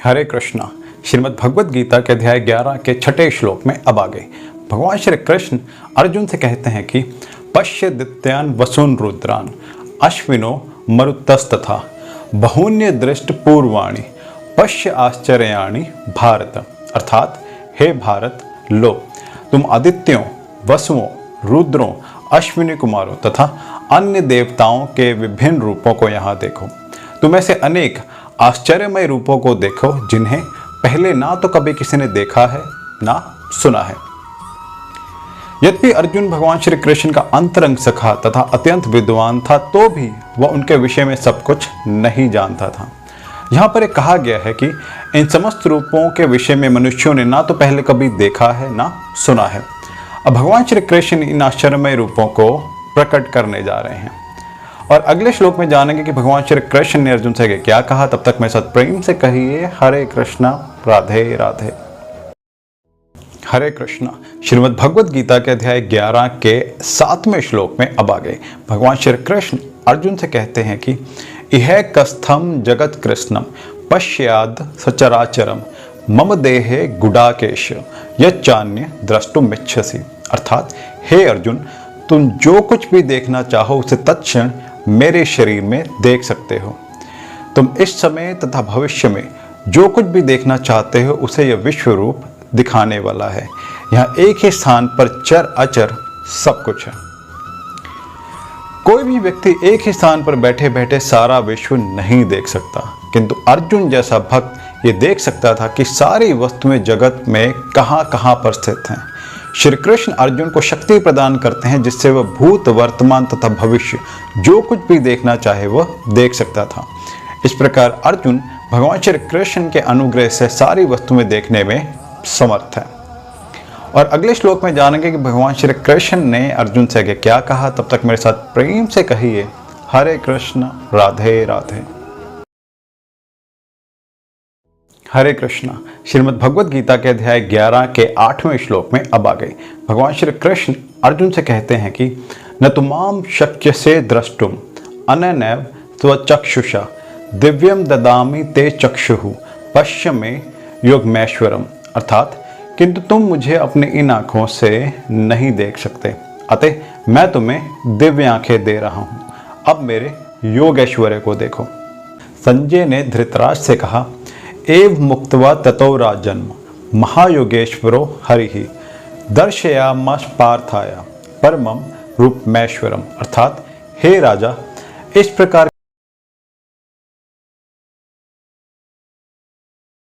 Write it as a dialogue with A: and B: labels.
A: हरे कृष्णा। श्रीमद् भगवद गीता के अध्याय 11 के 6 श्लोक में अब आगे भगवान श्री कृष्ण अर्जुन से कहते हैं कि पश्य दित्यान वसुन रुद्रान अश्विनो मरुतस्तथा बहुन्य दृष्ट पूर्वाणी पश्य आश्चर्याणि भारत। अर्थात हे भारत, लो तुम आदित्यों, वसुओं, रुद्रों, अश्विनी कुमारों तथा अन्य देवताओं के विभिन्न रूपों को यहाँ देखो। तुम ऐसे अनेक आश्चर्यमय रूपों को देखो जिन्हें पहले ना तो कभी किसी ने देखा है ना सुना है। यद्यपि अर्जुन भगवान श्री कृष्ण का अंतरंग सखा तथा अत्यंत विद्वान था, तो भी वह उनके विषय में सब कुछ नहीं जानता था। यहाँ पर एक कहा गया है कि इन समस्त रूपों के विषय में मनुष्यों ने ना तो पहले कभी देखा है ना सुना है। अब भगवान श्री कृष्ण इन आश्चर्यमय रूपों को प्रकट करने जा रहे हैं और अगले श्लोक में जानेंगे कि भगवान श्री कृष्ण ने अर्जुन से क्या कहा। तब तक मेरे साथ प्रेम से कहिए हरे कृष्णा, राधे राधे। हरे कृष्णा। श्रीमद् भगवद गीता के अध्याय 11 के 7वें श्लोक में अब आगे भगवान श्री कृष्ण अर्जुन से कहते हैं कि इह कस्थम जगत कृष्णम पश्याद सचराचरम मम देहे गुडाकेश यच्चान्य द्रष्टुमिच्छसि। अर्थात हे अर्जुन, तुम जो कुछ भी देखना चाहो उसे तत्क्षण मेरे शरीर में देख सकते हो। तुम इस समय तथा भविष्य में जो कुछ भी देखना चाहते हो उसे यह विश्व रूप दिखाने वाला है। यहाँ एक ही स्थान पर चर अचर सब कुछ है। कोई भी व्यक्ति एक ही स्थान पर बैठे बैठे सारा विश्व नहीं देख सकता, किंतु अर्जुन जैसा भक्त ये देख सकता था कि सारी वस्तुएं जगत में कहां कहां पर स्थित हैं। श्री कृष्ण अर्जुन को शक्ति प्रदान करते हैं जिससे वह भूत, वर्तमान तथा भविष्य जो कुछ भी देखना चाहे वह देख सकता था। इस प्रकार अर्जुन भगवान श्री कृष्ण के अनुग्रह से सारी वस्तुएं देखने में समर्थ है। और अगले श्लोक में जानेंगे कि भगवान श्री कृष्ण ने अर्जुन से क्या कहा। तब तक मेरे साथ प्रेम से कहिए हरे कृष्ण, राधे राधे। हरे कृष्णा। श्रीमद् भगवद गीता के अध्याय 11 के 8वें श्लोक में अब आगे भगवान श्री कृष्ण अर्जुन से कहते हैं कि न तुमाम शक्य से द्रष्टुम अननैव स्वचक्षुषा दिव्यम ददामि ते चक्षुः पश्य में योगमेश्वरम। अर्थात किंतु तुम मुझे अपनी इन आँखों से नहीं देख सकते, अतः मैं तुम्हें दिव्य आंखें दे रहा हूँ। अब मेरे योगेश्वर्य को देखो। संजय ने धृतराज से कहा एव मुक्त्वा ततो राजन्म महायोगेश्वरो हरिहि दर्शयामास पार्थाय परमम रूपमेश्वरम। अर्थात हे राजा, इस प्रकार